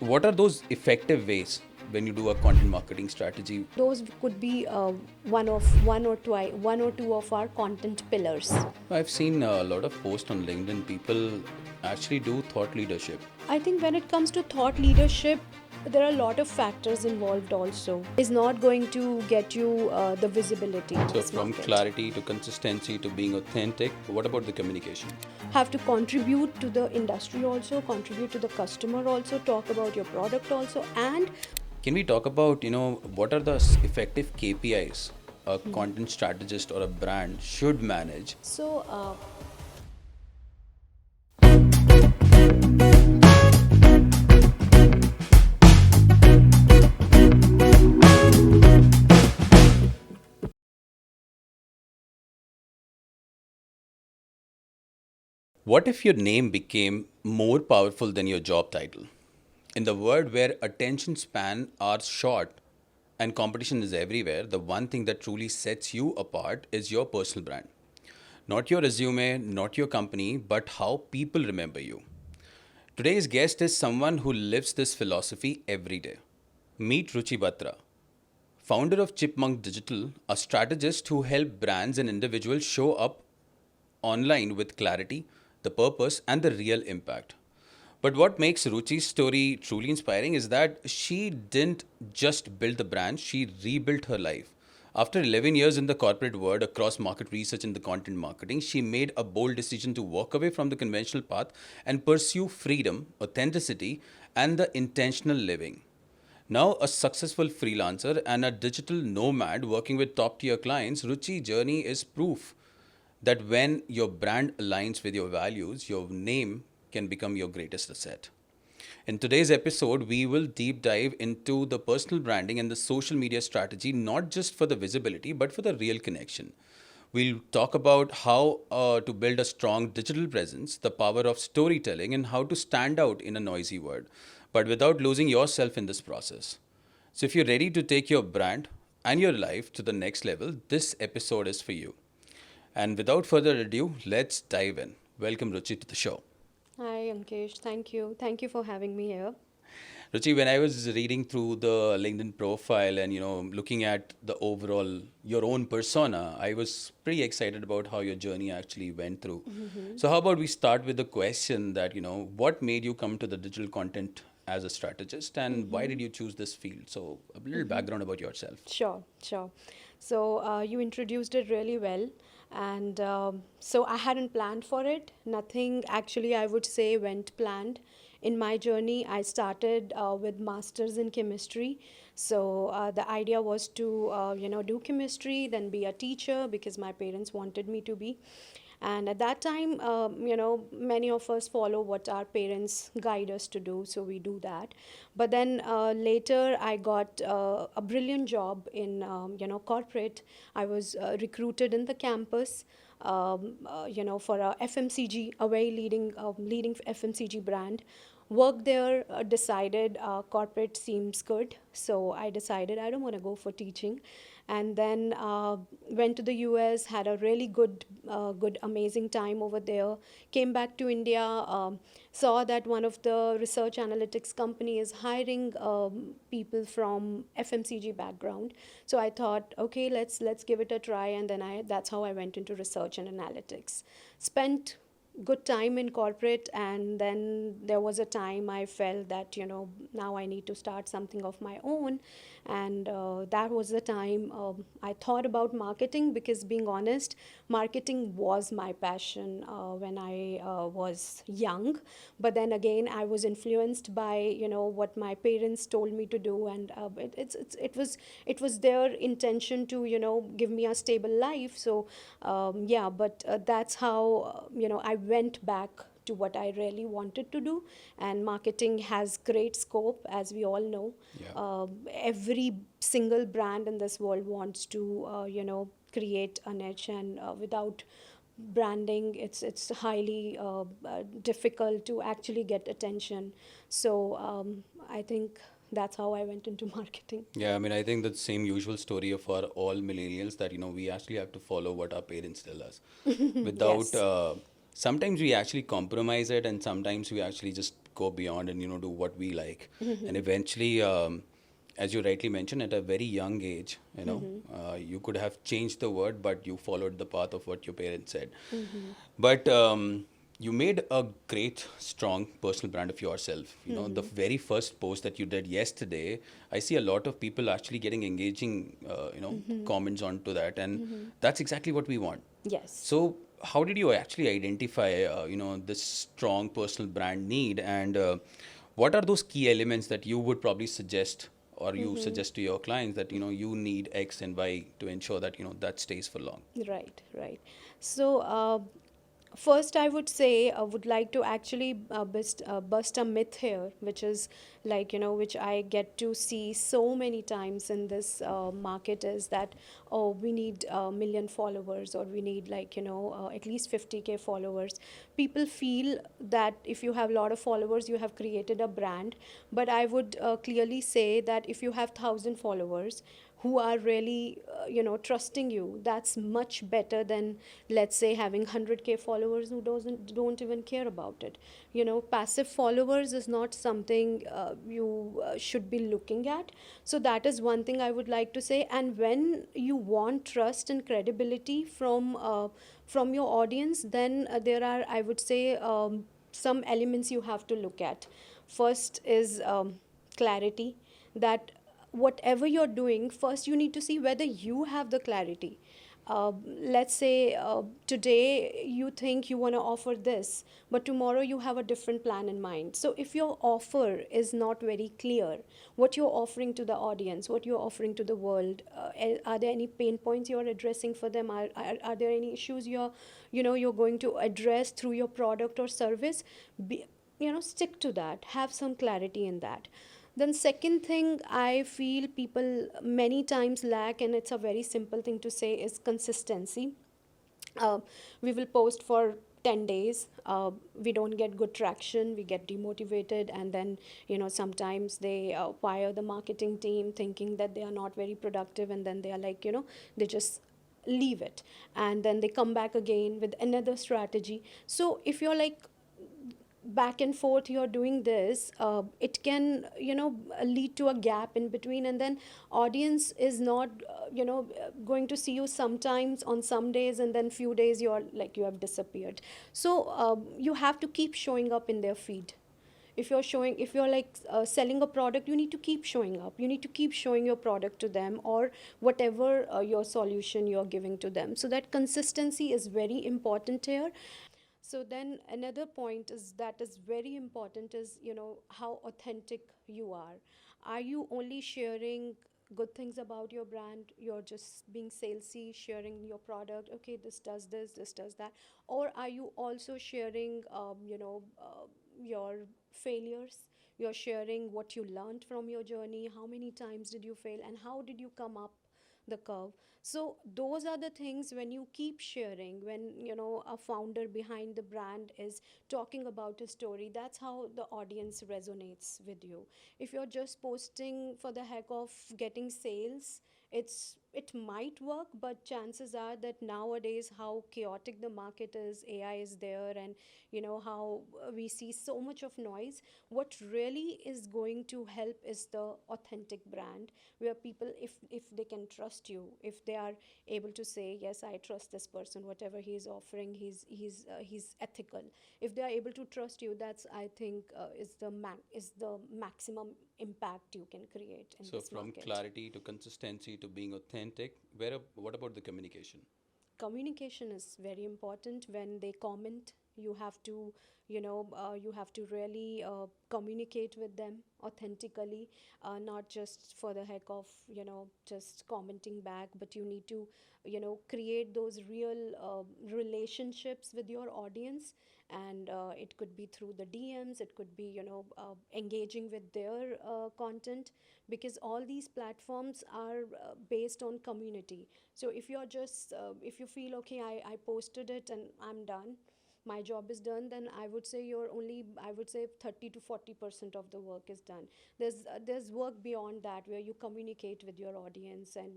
what are those effective ways when you do a content marketing strategy? Those could be one or two of our content pillars. I've seen a lot of posts on LinkedIn. People actually do thought leadership. I think when it comes to thought leadership, there are a lot of factors involved also. It's not going to get you the visibility in So, this from market. clarity to consistency to being authentic, what about the communication? Have to contribute to the industry also, contribute to the customer also, talk about your product also, and Can we talk about, what are the effective KPIs a content strategist or a brand should manage? so What if your name became more powerful than your job title? In the world where attention span are short and competition is everywhere, the one thing that truly sets you apart is your personal brand. Not your resume, not your company, but how people remember you. Today's guest is someone who lives this philosophy every day. Meet Ruchi Batra, founder of Chipmunk Digital, a strategist who helps brands and individuals show up online with clarity, the purpose, and the real impact. But what makes Ruchi's story truly inspiring is that she didn't just build the brand, she rebuilt her life. After 11 years in the corporate world across market research and the content marketing, she made a bold decision to walk away from the conventional path and pursue freedom, authenticity, and the intentional living. Now, a successful freelancer and a digital nomad working with top tier clients, Ruchi's journey is proof that when your brand aligns with your values, your name can become your greatest asset. In today's episode, we will deep dive into the personal branding and the social media strategy, not just for the visibility, but for the real connection. We'll talk about how to build a strong digital presence, the power of storytelling, and how to stand out in a noisy world, but without losing yourself in this process. So, if you're ready to take your brand and your life to the next level, this episode is for you. And without further ado, let's dive in. Welcome, Ruchi, to the show. hi Ankesh, thank you for having me here. Ruchi, when I was reading through the LinkedIn profile and looking at the overall your own persona, I was pretty excited about how your journey actually went through. So, how about we start with the question that what made you come to the digital content as a strategist, and why did you choose this field? So, a little background about yourself. Sure. So you introduced it really well. And so I hadn't planned for it. Nothing actually, I would say, went planned. In my journey, I started with masters in chemistry. So the idea was to, do chemistry, then be a teacher because my parents wanted me to be. And at that time, many of us follow what our parents guide us to do, so we do that. But then later, I got a brilliant job in, corporate. I was recruited in the campus. For a FMCG, a very leading FMCG brand. Worked there, decided corporate seems good, so I decided I don't want to go for teaching, and then went to the US, had a really good amazing time over there. Came back to India, saw that one of the research analytics company is hiring people from FMCG background. So I thought, okay, let's give it a try, and then I that's how I went into research and analytics. Spent good time in corporate, and then there was a time I felt that now I need to start something of my own. And that was the time I thought about marketing, because being honest, marketing was my passion when I was young. But then again, I was influenced by what my parents told me to do, and it was their intention to give me a stable life. So yeah, but that's how I went back to what I really wanted to do. And marketing has great scope, as we all know. Yeah. Every single brand in this world wants to, create a niche, and without branding, it's highly difficult to actually get attention. So I think that's how I went into marketing. Yeah, I mean, I think the same usual story of our all millennials that, we actually have to follow what our parents tell us. Without, Yes. sometimes we actually compromise it and sometimes we actually just go beyond and do what we like. And eventually, as you rightly mentioned, at a very young age, you could have changed the word, but you followed the path of what your parents said. But you made a great, strong personal brand of yourself. The very first post that you did yesterday, I see a lot of people actually getting engaging, comments onto that, and that's exactly what we want. Yes. So, how did you actually identify, this strong personal brand need, and what are those key elements that you would probably suggest, or you suggest to your clients that you need X and Y to ensure that that stays for long? Right, right. So, first, I would say, I would like to actually bust a myth here, which is like, which I get to see so many times in this market is that, oh, we need a million followers, or we need like, at least 50K followers. People feel that if you have a lot of followers, you have created a brand. But I would clearly say that if you have 1,000 followers, who are really trusting you, that's much better than, let's say, having 100K followers who don't even care about it. Passive followers is not something you should be looking at. So that is one thing I would like to say. And when you want trust and credibility from your audience, then there are, I would say, some elements you have to look at. First is clarity, that whatever you're doing, first you need to see whether you have the clarity. Let's say today you think you want to offer this, but tomorrow you have a different plan in mind. So if your offer is not very clear, what you're offering to the audience, what you're offering to the world, are there any pain points you're addressing for them? Are there any issues you're going to address through your product or service? Stick to that, have some clarity in that. Then second thing I feel people many times lack, and it's a very simple thing to say, is consistency. uh, we will post for 10 days, we don't get good traction, we get demotivated, and then sometimes they fire the marketing team thinking that they are not very productive, and then they are like, they just leave it, and then they come back again with another strategy. So if you're like back and forth you're doing this, it can lead to a gap in between, and then audience is not going to see you sometimes on some days, and then few days you're like you have disappeared. So you have to keep showing up in their feed. If you're like selling a product, you need to keep showing up, you need to keep showing your product to them, or whatever your solution you're giving to them. So that consistency is very important here. So then another point is that is very important is how authentic you are. Are you only sharing good things about your brand? You're just being salesy, sharing your product. Okay, this does that. Or are you also sharing, your failures? You're sharing what you learned from your journey. How many times did you fail, and how did you come up the curve? So those are the things when you keep sharing, when a founder behind the brand is talking about a story, that's how the audience resonates with you. If you're just posting for the heck of getting sales, it might work, but chances are that nowadays how chaotic the market is, AI is there, and how we see so much of noise. What really is going to help is the authentic brand, where people, if they can trust you, if they are able to say, yes, I trust this person, whatever he's offering, he's ethical. If they are able to trust you, that's, I think, is the maximum impact you can create in So, this from market. clarity to consistency to being authentic, what about the communication? Communication is very important. When they comment, you have to you have to really communicate with them authentically, not just for the heck of just commenting back, but you need to create those real relationships with your audience. And it could be through the DMs, it could be engaging with their content, because all these platforms are based on community. So if you're just if you feel, okay, I posted it and I'm done, my job is done, then I would say you're only, I would say 30 to 40% of the work is done. There's work beyond that where you communicate with your audience, and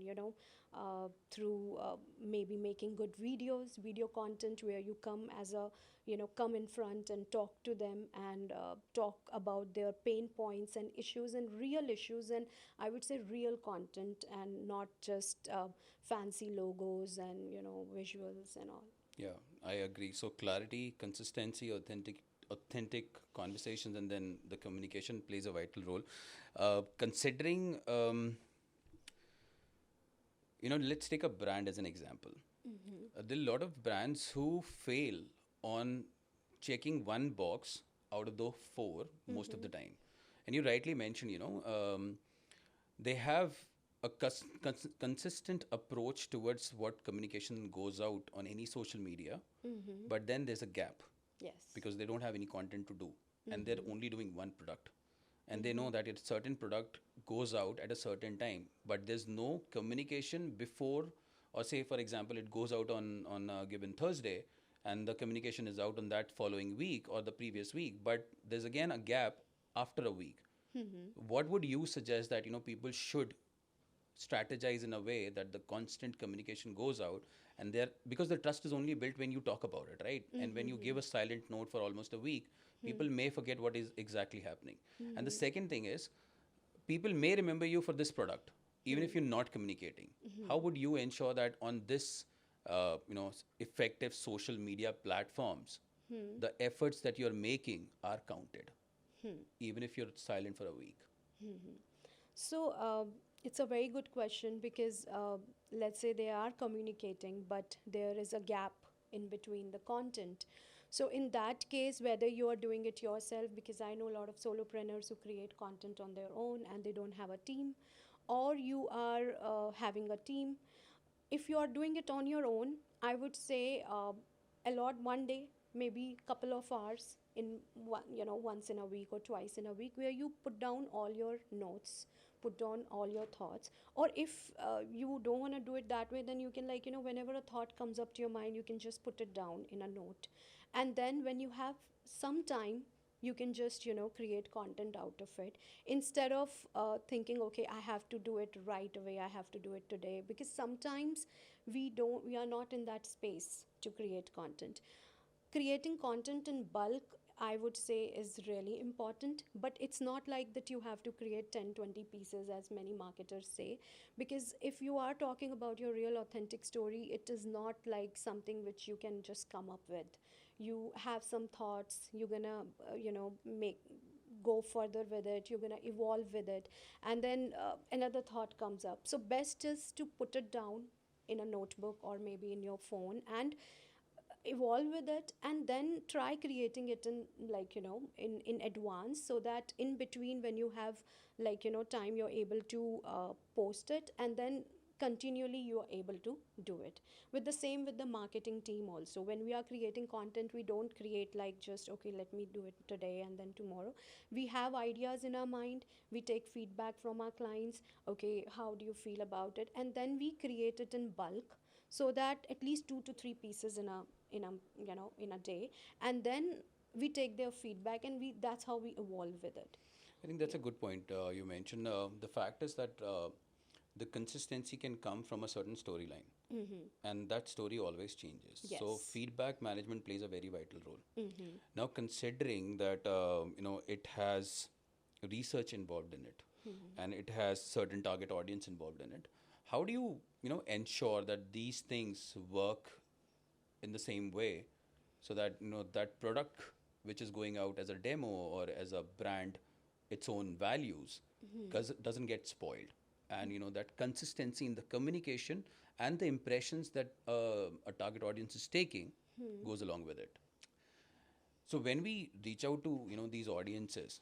through maybe making good videos, video content, where you come as a, come in front and talk to them, and talk about their pain points and issues, and real issues, and I would say real content, and not just fancy logos and visuals and all. Yeah, I agree. So clarity, consistency, authentic conversations, and then the communication plays a vital role. Considering, let's take a brand as an example. There are a lot of brands who fail on checking one box out of the four most of the time. And you rightly mentioned, they have a consistent approach towards what communication goes out on any social media, but then there's a gap Yes. because they don't have any content to do, and they're only doing one product, and they know that a certain product goes out at a certain time, but there's no communication before, or say for example it goes out on a given Thursday, and the communication is out on that following week or the previous week, but there's again a gap after a week. What would you suggest that people should strategize in a way that the constant communication goes out, and there, because the trust is only built when you talk about it, right? And when you give a silent note for almost a week, people may forget what is exactly happening. And the second thing is, people may remember you for this product even if you're not communicating. How would you ensure that on this effective social media platforms, the efforts that you're making are counted even if you're silent for a week? So it's a very good question, because let's say they are communicating, but there is a gap in between the content. So in that case, whether you are doing it yourself, because I know a lot of solopreneurs who create content on their own and they don't have a team, or you are having a team. If you are doing it on your own, I would say allot one day, maybe couple of hours in one, once in a week or twice in a week, where you put down all your notes, put down all your thoughts. Or if you don't want to do it that way, then you can, like, whenever a thought comes up to your mind, you can just put it down in a note, and then when you have some time, you can just create content out of it, instead of thinking, okay, I have to do it right away, I have to do it today, because sometimes we are not in that space to create content. Creating content in bulk, I would say, is really important, but it's not like that you have to create 10, 20 pieces, as many marketers say, because if you are talking about your real authentic story, it is not like something which you can just come up with. You have some thoughts, you're gonna make go further with it, you're going to evolve with it, and then another thought comes up. So best is to put it down in a notebook or maybe in your phone, and evolve with it, and then try creating it in, like, in advance, so that in between, when you have, like, time, you're able to post it, and then continually you are able to do it. With the same with the marketing team also, when we are creating content, we don't create like just, okay, let me do it today and then tomorrow. We have ideas in our mind, we take feedback from our clients, okay, how do you feel about it, and then we create it in bulk, so that at least 2 to 3 pieces in a day, and then we take their feedback, and we that's how we evolve with it. I think that's a Yeah. good point you mentioned. The fact is that the consistency can come from a certain storyline, and that story always changes. So Yes. feedback management plays a very vital role. Now, considering that it has research involved in it, and it has certain target audience involved in it, how do you ensure that these things work in the same way, so that that product which is going out as a demo or as a brand, its own values, because it doesn't get spoiled, and that consistency in the communication and the impressions that a target audience is taking goes along with it. So when we reach out to these audiences,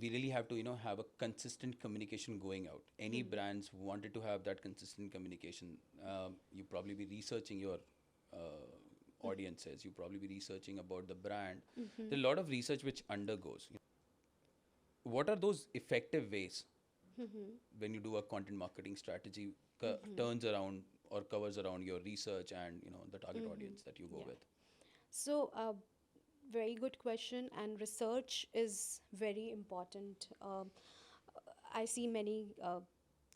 we really have to have a consistent communication going out. Any brands wanted to have that consistent communication, you probably be researching your audiences. You probably be researching about the brand. There are a lot of research which undergoes. What are those effective ways when you do a content marketing strategy turns around or covers around your research and the target audience that you go Yeah. with? So Very good question, and research is very important. I see many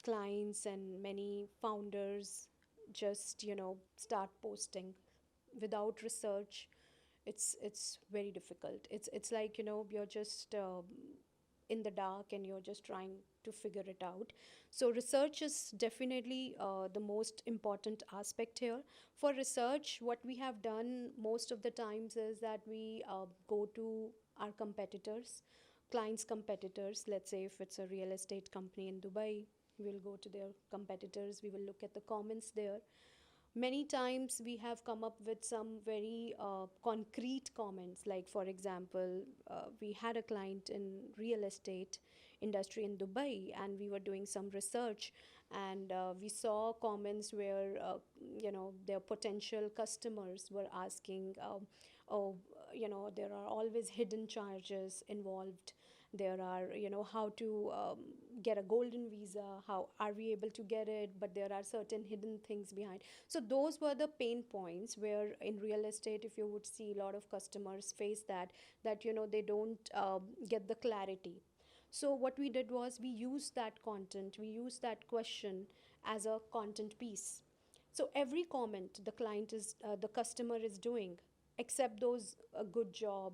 clients and many founders just, start posting without research. It's very difficult. It's like, you're just in the dark and you're just trying to figure it out. So research is definitely the most important aspect here. For research, what we have done most of the times is that we go to our competitors, clients' competitors. Let's say if it's a real estate company in Dubai, we'll go to their competitors, we will look at the comments there. Many times we have come up with some very concrete comments, like for example, we had a client in real estate industry in Dubai, and we were doing some research, and we saw comments where their potential customers were asking, oh, there are always hidden charges involved. There are, how to get a golden visa, how are we able to get it, but there are certain hidden things behind. So those were the pain points where in real estate, if you would see, a lot of customers face that they don't get the clarity. So what we did was we used that content, we used that question as a content piece. So every comment the customer is doing, except those a good job,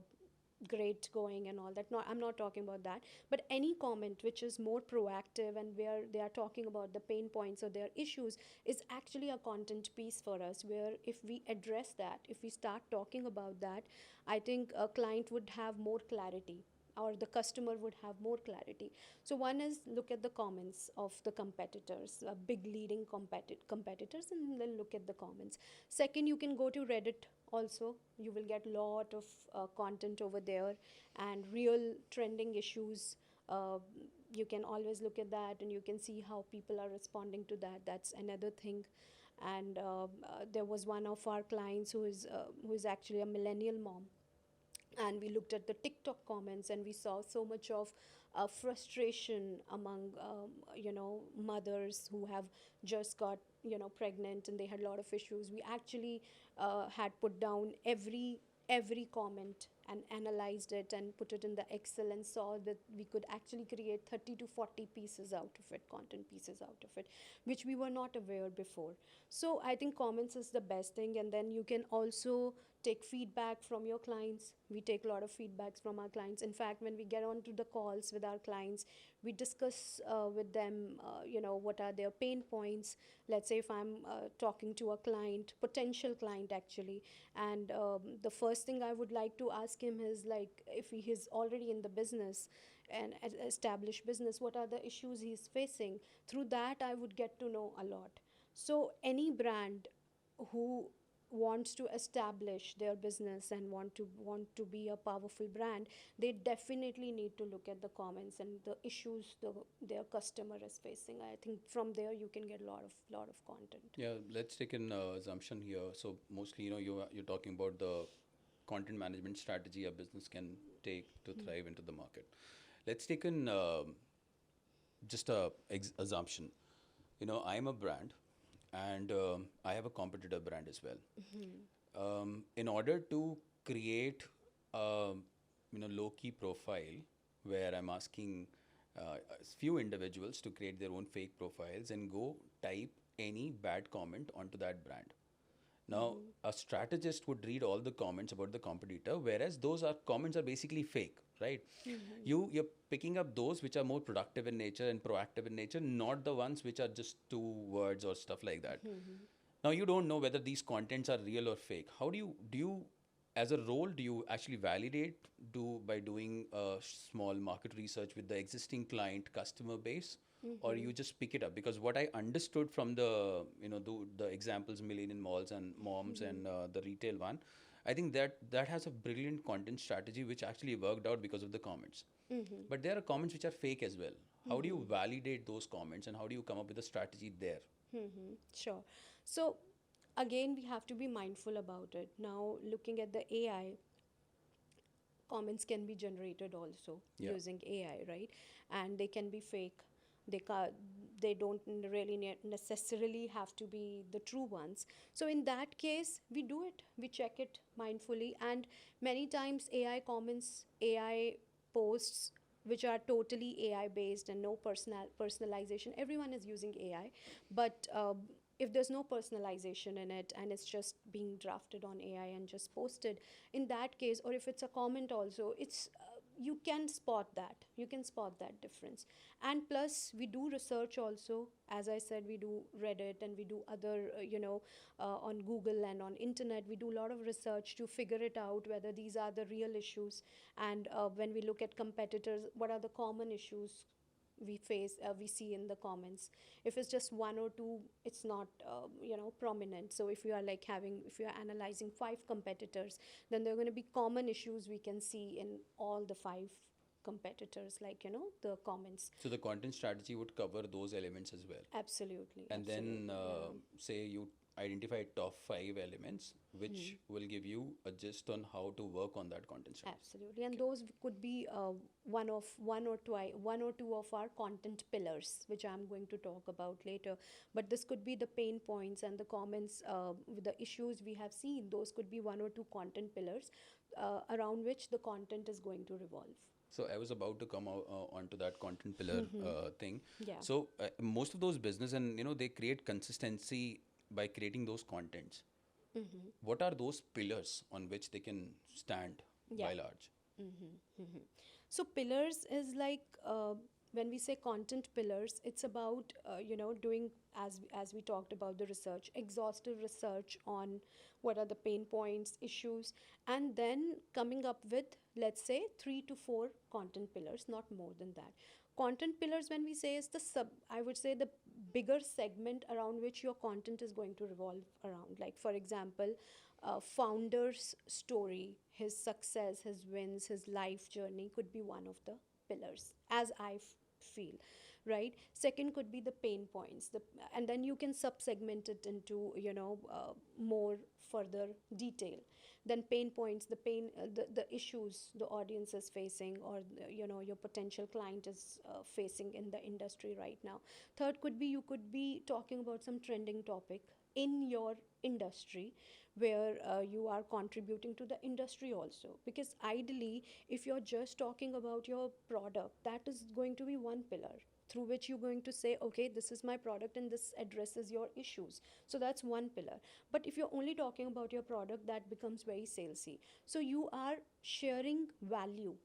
great going and all that. No, I'm not talking about that. But any comment which is more proactive and where they are talking about the pain points or their issues is actually a content piece for us. Where if we address that, if we start talking about that, I think a client would have more clarity, or the customer would have more clarity. So one is look at the comments of the competitors, big leading competitors, and then look at the comments. Second, you can go to Reddit also. You will get lot of content over there and real trending issues. uh, you can always look at that and you can see how people are responding to that. That's another thing. And there was one of our clients who is actually a millennial mom, and we looked at the TikTok comments and we saw so much of frustration among mothers who have just got pregnant, and they had a lot of issues. We actually had put down every comment and analyzed it and put it in the Excel, and saw that we could actually create 30 to 40 pieces out of it, content pieces out of it, which we were not aware before. So I think comments is the best thing. And then you can also take feedback from your clients. We take a lot of feedbacks from our clients. In fact, when we get onto the calls with our clients, we discuss with them, what are their pain points. Let's say if I'm talking to a client, potential client actually, and the first thing I would like to ask him is, like, if he is already in the business and established business, what are the issues he's facing. Through that, I would get to know a lot. So any brand who wants to establish their business and want to be a powerful brand, they definitely need to look at the comments and the issues their customer is facing. I think from there you can get a lot of content. Yeah, let's take an assumption here. So mostly, you're talking about the content management strategy a business can take to thrive into the market. Let's take an just a assumption. I'm a brand, and I have a competitor brand as well. In order to create a low key profile where I'm asking a few individuals to create their own fake profiles and go type any bad comment onto that brand. Now, a strategist would read all the comments about the competitor, whereas those are comments are basically fake, right? You're picking up those which are more productive in nature and proactive in nature, not the ones which are just two words or stuff like that. Now you don't know whether these contents are real or fake. How do you as a role, do you actually validate do by doing small market research with the existing client customer base, or you just pick it up? Because what I understood from the examples, millennial malls and moms and the retail one, I think that has a brilliant content strategy which actually worked out because of the comments. But there are comments which are fake as well. How do you validate those comments, and how do you come up with a strategy there? Sure. So again, we have to be mindful about it. Now, looking at the AI, comments can be generated also Yeah. using AI, right? And they can be fake. They they don't really necessarily have to be the true ones. So in that case, we do it, we check it mindfully. And many times AI comments, AI posts which are totally AI based and no personalization. Everyone is using AI, but if there's no personalization in it and it's just being drafted on AI and just posted, in that case, or if it's a comment also, it's you can spot that. You can spot that difference. And plus, we do research also. As I said, we do Reddit and we do other, on Google and on internet. We do a lot of research to figure it out whether these are the real issues. And when we look at competitors, what are the common issues we see in the comments. If it's just one or two, it's not prominent. So if you are like having, if you are analyzing five competitors, then there are going to be common issues we can see in all the five competitors, like the comments. So the content strategy would cover those elements as well. Absolutely, And then, absolutely, yeah. say you identify top five elements, which will give you a gist on how to work on that content strategy. Absolutely, and those could be one or two of our content pillars, which I'm going to talk about later. But this could be the pain points and the comments, with the issues we have seen. Those could be one or two content pillars around which the content is going to revolve. So I was about to come onto that content pillar thing. Yeah. So most of those business, and they create consistency by creating those contents. What are those pillars on which they can stand Yeah. by large? So pillars is like, when we say content pillars, it's about doing, as we talked about the research, exhaustive research on what are the pain points, issues, and then coming up with, let's say, 3 to 4 content pillars, not more than that. Content pillars, when we say, is the I would say the bigger segment around which your content is going to revolve around. Like for example, founder's story, his success, his wins, his life journey could be one of the pillars, as I feel, right? Second could be the pain points, and then you can sub-segment it into more further detail. Then pain points, the issues the audience is facing, or your potential client is facing in the industry right now. Third could be, you could be talking about some trending topic in your industry, where you are contributing to the industry also. Because ideally, if you're just talking about your product, that is going to be one pillar through which you're going to say, okay, this is my product and this addresses your issues. So that's one pillar. But if you're only talking about your product, that becomes very salesy. So you are sharing value,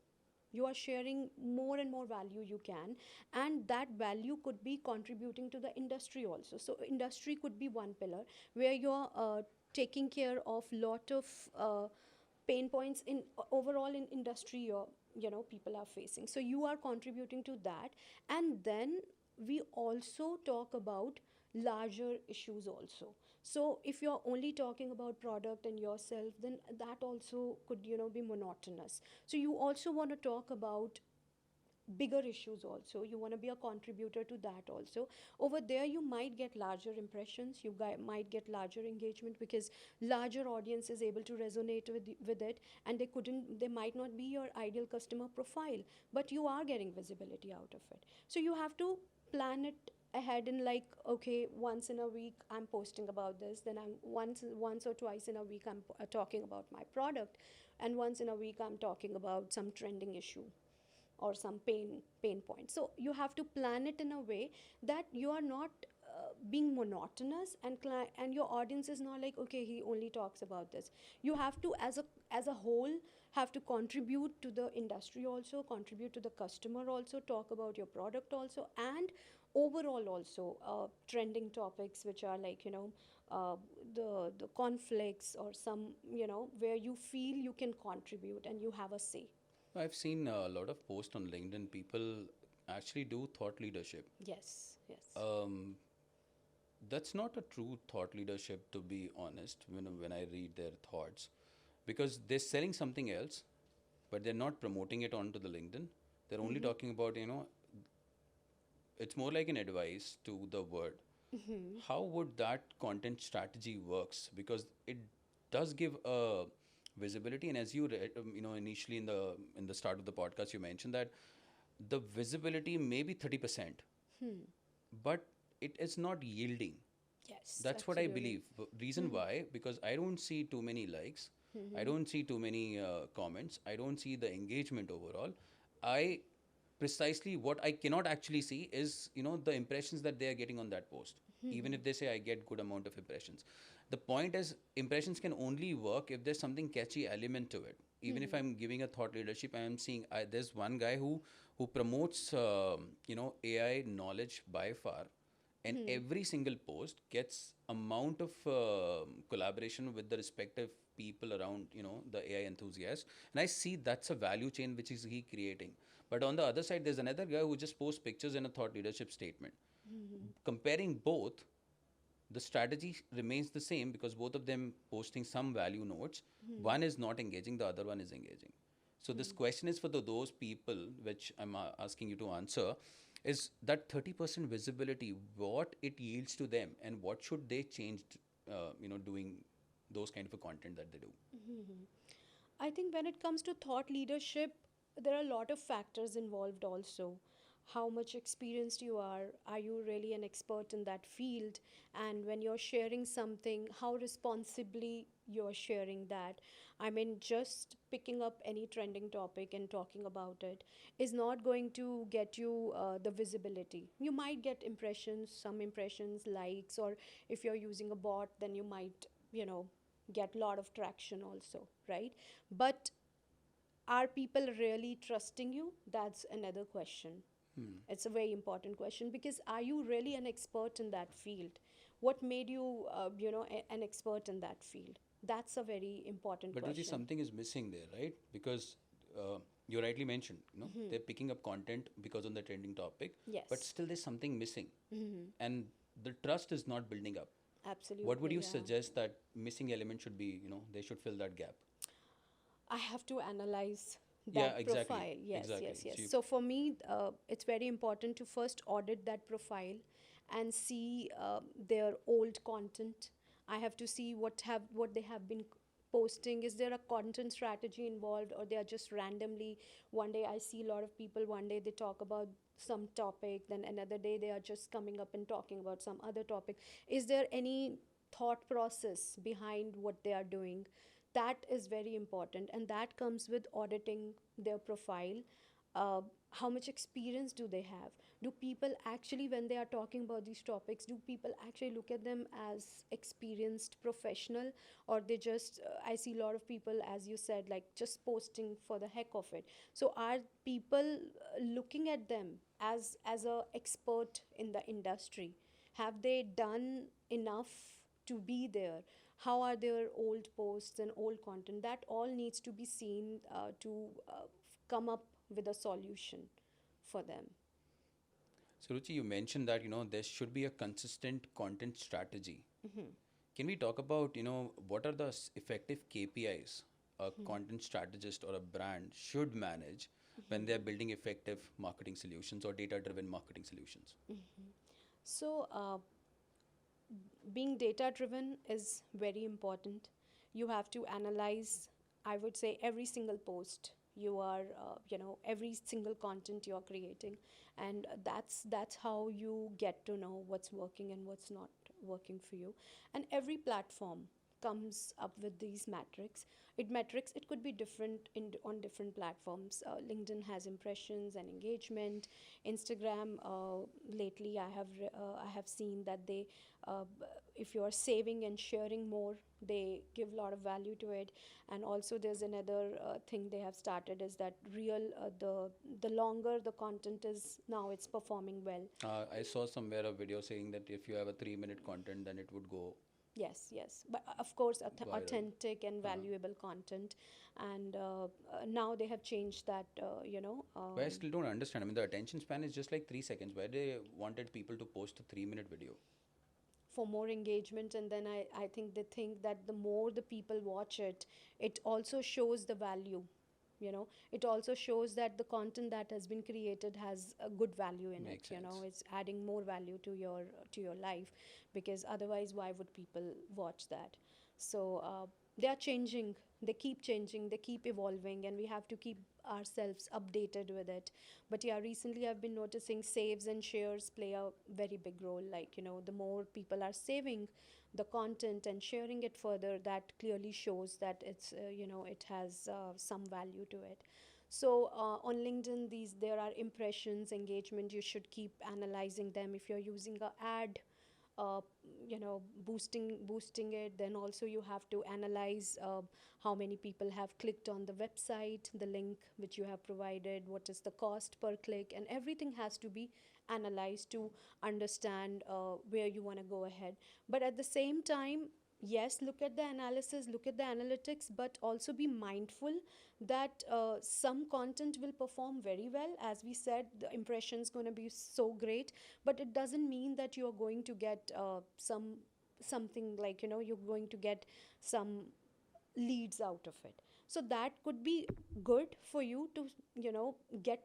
you are sharing more and more value you can, and that value could be contributing to the industry also. So industry could be one pillar, where you're taking care of lot of pain points in overall in industry your people are facing, so you are contributing to that. And then we also talk about larger issues also. So if you're only talking about product and yourself, then that also could be monotonous. So you also want to talk about bigger issues also. You want to be a contributor to that also. Over there you might get larger impressions, you might get larger engagement, because larger audience is able to resonate with it, and they might not be your ideal customer profile, but you are getting visibility out of it. So you have to plan it ahead, in like, okay, once in a week I'm posting about this, then I'm once or twice in a week I'm talking about my product, and once in a week I'm talking about some trending issue or some pain point. So you have to plan it in a way that you are not being monotonous, and your audience is not like, okay, he only talks about this. You have to, as a whole, have to contribute to the industry also, contribute to the customer also, talk about your product also, and overall also trending topics which are like the conflicts, or some where you feel you can contribute and you have a say. I've seen a lot of posts on LinkedIn. People actually do thought leadership. Yes, yes. That's not a true thought leadership, to be honest, when I read their thoughts, because they're selling something else, but they're not promoting it onto the LinkedIn. They're only talking about, it's more like an advice to the word. How would that content strategy works? Because it does give a visibility, and as you read, initially in the start of the podcast, you mentioned that the visibility may be 30%, but it is not yielding. Yes, That's what I absolutely. believe. Reason why? Because I don't see too many likes. I don't see too many comments. I don't see the engagement overall. I precisely what I cannot actually see is the impressions that they are getting on that post. Even if they say I get good amount of impressions, the point is impressions can only work if there's something catchy element to it. Even if I'm giving a thought leadership, I am seeing there's one guy who promotes AI knowledge by far, and every single post gets amount of collaboration with the respective people around the AI enthusiast, and I see that's a value chain which is he creating. But on the other side, there's another guy who just posts pictures and a thought leadership statement. Comparing both, the strategy remains the same because both of them posting some value notes. One is not engaging, the other one is engaging. So this question is for those people, which I'm asking you to answer, is that 30% visibility, what it yields to them, and what should they change, doing those kind of a content that they do. I think when it comes to thought leadership, there are a lot of factors involved also. How much experienced you are you really an expert in that field? And when you're sharing something, how responsibly you're sharing that. I mean, just picking up any trending topic and talking about it is not going to get you the visibility. You might get impressions, some impressions, likes, or if you're using a bot, then you might, get a lot of traction also, right? But are people really trusting you? That's another question. It's a very important question because are you really an expert in that field? What made you, an expert in that field? That's a very important But Ruchi, question. something is missing there, right? Because you rightly mentioned, they're picking up content because on the trending topic, but Yes, still there's something missing, and the trust is not building up. What would absolutely. you Yeah. suggest that missing element should be? They should fill that gap. I have to analyze Yeah, that exactly, profile. Yes, yes, exactly. yes. So for me, it's very important to first audit that profile and see their old content. I have to see what they have been posting. Is there a content strategy involved, or they are just randomly? One day I see a lot of people. One day they talk about some topic, then another day they are just coming up and talking about some other topic. Is there any thought process behind what they are doing? That is very important, and that comes with auditing their profile. How much experience do they have? Do people actually, when they are talking about these topics, do people actually look at them as experienced professional, or they just I see a lot of people, as you said, like just posting for the heck of it. So are people looking at them as a expert in the industry? Have they done enough to be there? How are their old posts and old content? That all needs to be seen to come up with a solution for them. So, Ruchi, you mentioned that there should be a consistent content strategy. Can we talk about what are the effective KPIs a content strategist or a brand should manage when they are building effective marketing solutions or data-driven marketing solutions? So, being data driven is very important. You have to analyze, I would say, every single post you are, every single content you are creating, and that's how you get to know what's working and what's not working for you. And every platform comes up with these metrics. It could be different on different platforms. LinkedIn has impressions and engagement. Instagram, lately I have seen that they, if you are saving and sharing more, they give a lot of value to it. And also there's another thing they have started, is that real the longer the content is, now it's performing well. I saw somewhere a video saying that if you have a 3-minute content, then it would go Yes, yes, but of course, viral. authentic and valuable content. And now they have changed that, But I still don't understand. I mean, the attention span is just like 3 seconds. Why they wanted people to post a 3-minute video? for more engagement. And then I think they think that the more the people watch it, it also shows the value. It also shows that the content that has been created has a good value in Makes it. sense. It's adding more value to your life, because otherwise why would people watch that? So they are changing They keep changing, they keep evolving, and we have to keep ourselves updated with it. But yeah, recently I've been noticing saves and shares play a very big role. Like, the more people are saving the content and sharing it further, that clearly shows that it has some value to it. So on LinkedIn, there are impressions, engagement. You should keep analyzing them. If you're using a ad, uh, boosting it, then also you have to analyze how many people have clicked on the website, the link which you have provided, what is the cost per click, and everything has to be analyzed to understand where you want to go ahead. But at the same time, yes, look at the analysis, look at the analytics, but also be mindful that some content will perform very well. As we said, the impression is going to be so great, but it doesn't mean that you're going to get something like, you're going to get some leads out of it. So that could be good for you to, get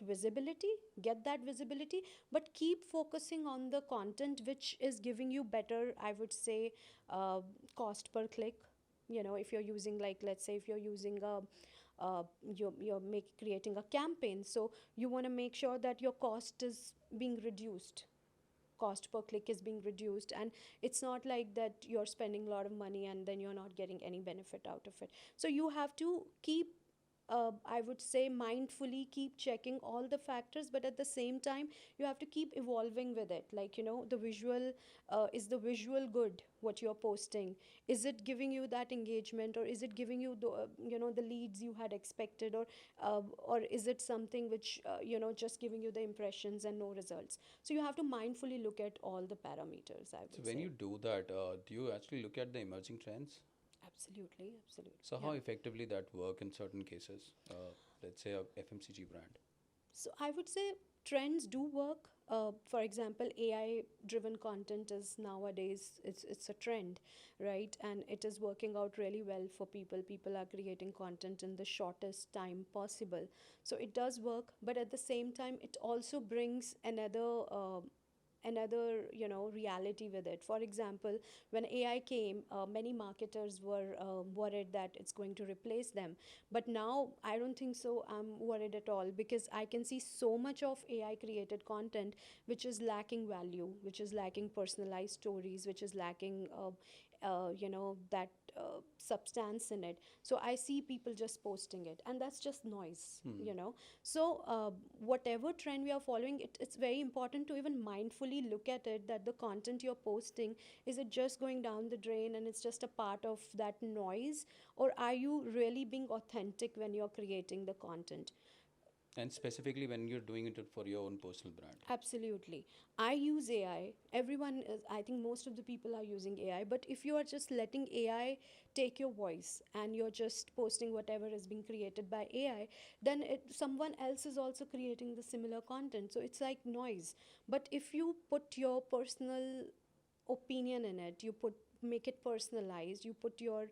that visibility, but keep focusing on the content which is giving you better, I would say, uh, cost per click. If you're using, like, let's say if you're using a creating a campaign, so you want to make sure that your cost is being reduced, cost per click is being reduced, and it's not like that you're spending a lot of money and then you're not getting any benefit out of it. So you have to keep, I would say, mindfully keep checking all the factors, but at the same time, you have to keep evolving with it. Like, the visual, is the visual good, what you're posting? Is it giving you that engagement, or is it giving you the leads you had expected, or is it something which, just giving you the impressions and no results? So you have to mindfully look at all the parameters, I So would when you say. do that, do you actually look at the emerging trends? Absolutely, absolutely, So how yeah. effectively that work in certain cases? Let's say a FMCG brand. So I would say trends do work. For example, AI driven content is nowadays, it's a trend, right? And it is working out really well for people. People are creating content in the shortest time possible. So it does work, but at the same time, it also brings another reality with it. For example, when AI came, many marketers were worried that it's going to replace them, but now I don't think so. I'm worried at all, because I can see so much of AI created content which is lacking value, which is lacking personalized stories, which is lacking that substance in it. So I see people just posting it, and that's just noise. So whatever trend we are following, it's very important to even mindfully look at it, that the content you're posting, is it just going down the drain and it's just a part of that noise, or are you really being authentic when you're creating the content? And specifically when you're doing it for your own personal brand. Absolutely. I use AI. Everyone is, I think most of the people are using AI. But if you are just letting AI take your voice and you're just posting whatever is being created by AI, then someone else is also creating the similar content. So it's like noise. But if you put your personal opinion in it, make it personalized, you put your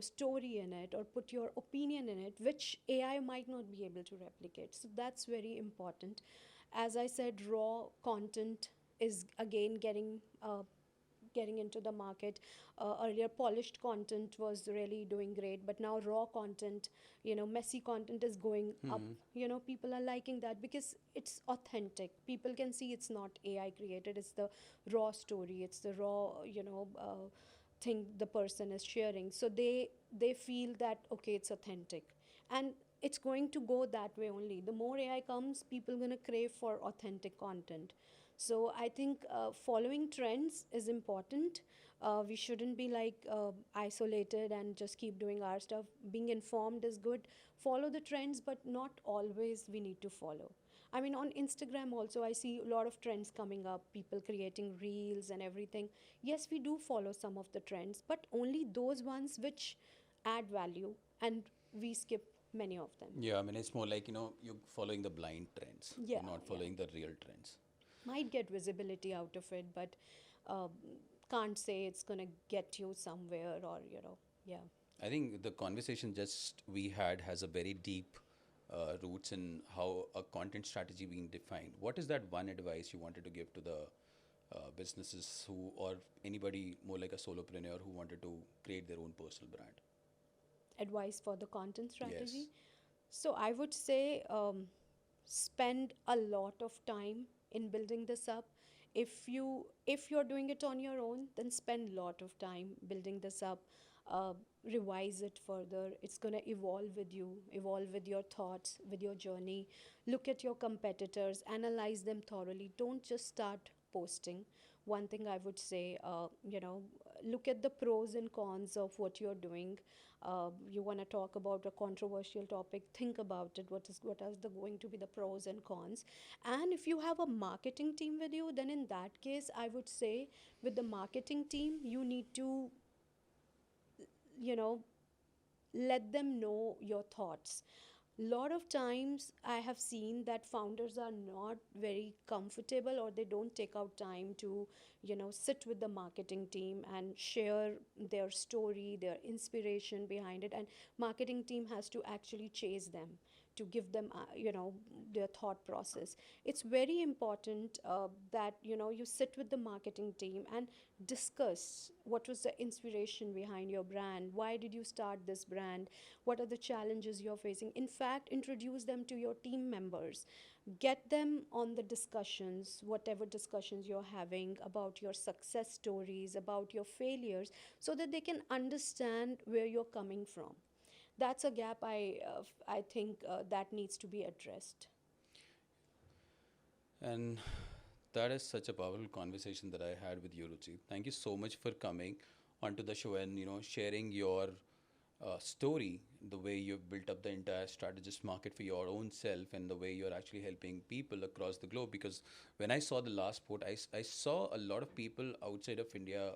story in it, or put your opinion in it, which AI might not be able to replicate. So that's very important. As I said, raw content is again getting into the market. Earlier, polished content was really doing great, but now raw content, messy content is going up. People are liking that because it's authentic. People can see it's not AI created. It's the raw story. It's the raw, thing the person is sharing. So they feel that okay, it's authentic, and it's going to go that way only. The more AI comes, people are going to crave for authentic content. So I think following trends is important. We shouldn't be like isolated and just keep doing our stuff. Being informed is good. Follow the trends, but not always we need to follow. I mean, on Instagram also, I see a lot of trends coming up, people creating reels and everything. Yes, we do follow some of the trends, but only those ones which add value, and we skip many of them. Yeah, I mean, it's more like, you're following the blind trends. You're Yeah, not yeah. following the real trends. Might get visibility out of it, but um, can't say it's going to get you somewhere, or, yeah. I think the conversation just we had has a very deep roots in how a content strategy being defined. What is that one advice you wanted to give to the businesses who, or anybody more like a solopreneur who wanted to create their own personal brand? advice for the content Yes. strategy. So I would say spend a lot of time in building this up. If you're doing it on your own, then spend a lot of time building this up. uh, Revise it further. It's going to evolve with you, evolve with your thoughts, with your journey. Look at your competitors, analyze them thoroughly. Don't just start posting. One thing I would say, look at the pros and cons of what you're doing. You want to talk about a controversial topic, think about it. What are going to be the pros and cons? And if you have a marketing team with you, then in that case, I would say with the marketing team, you need to, you know, let them know your thoughts. Lot of times I have seen that founders are not very comfortable, or they don't take out time to, sit with the marketing team and share their story, their inspiration behind it. And marketing team has to actually chase them to give them, their thought process. It's very important that, you sit with the marketing team and discuss what was the inspiration behind your brand, why did you start this brand, what are the challenges you're facing. In fact, introduce them to your team members, get them on the discussions, whatever discussions you're having about your success stories, about your failures, so that they can understand where you're coming from. That's a gap I think that needs to be addressed. And that is such a powerful conversation that I had with you, Ruchi. Thank you so much for coming onto the show and sharing your story, the way you've built up the entire strategist market for your own self, and the way you're actually helping people across the globe. Because when I saw the last quote, I saw a lot of people outside of India,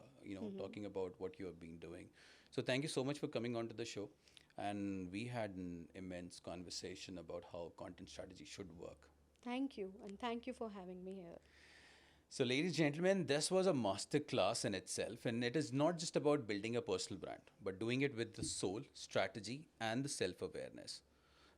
talking about what you have been doing. So thank you so much for coming onto the show, and we had an immense conversation about how content strategy should work. Thank you, and thank you for having me here. So, ladies and gentlemen, this was a master class in itself, and it is not just about building a personal brand, but doing it with the soul, strategy, and the self awareness.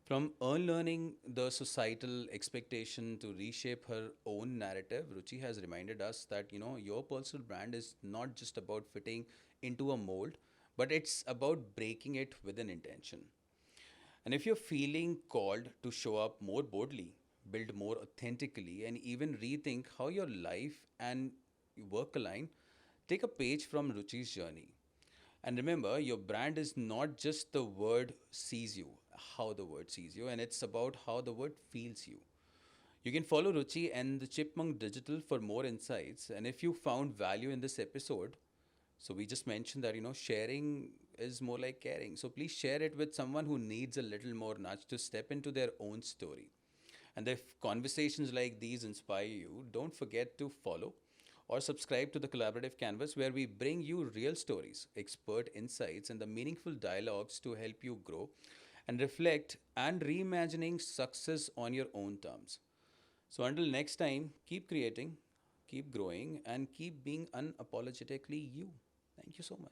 From unlearning the societal expectation to reshape her own narrative, Ruchi has reminded us that your personal brand is not just about fitting into a mold, but it's about breaking it with an intention. And if you're feeling called to show up more boldly, build more authentically, and even rethink how your life and work align, take a page from Ruchi's journey. And remember, your brand is not just the word sees you, how the word sees you, and it's about how the word feels you. You can follow Ruchi and the Chipmunk Digital for more insights. And if you found value in this episode, so we just mentioned that sharing is more like caring. So please share it with someone who needs a little more nudge to step into their own story. And if conversations like these inspire you, don't forget to follow or subscribe to the Collaborative Canvas, where we bring you real stories, expert insights, and the meaningful dialogues to help you grow and reflect and reimagining success on your own terms. So until next time, keep creating, keep growing, and keep being unapologetically you. Thank you so much.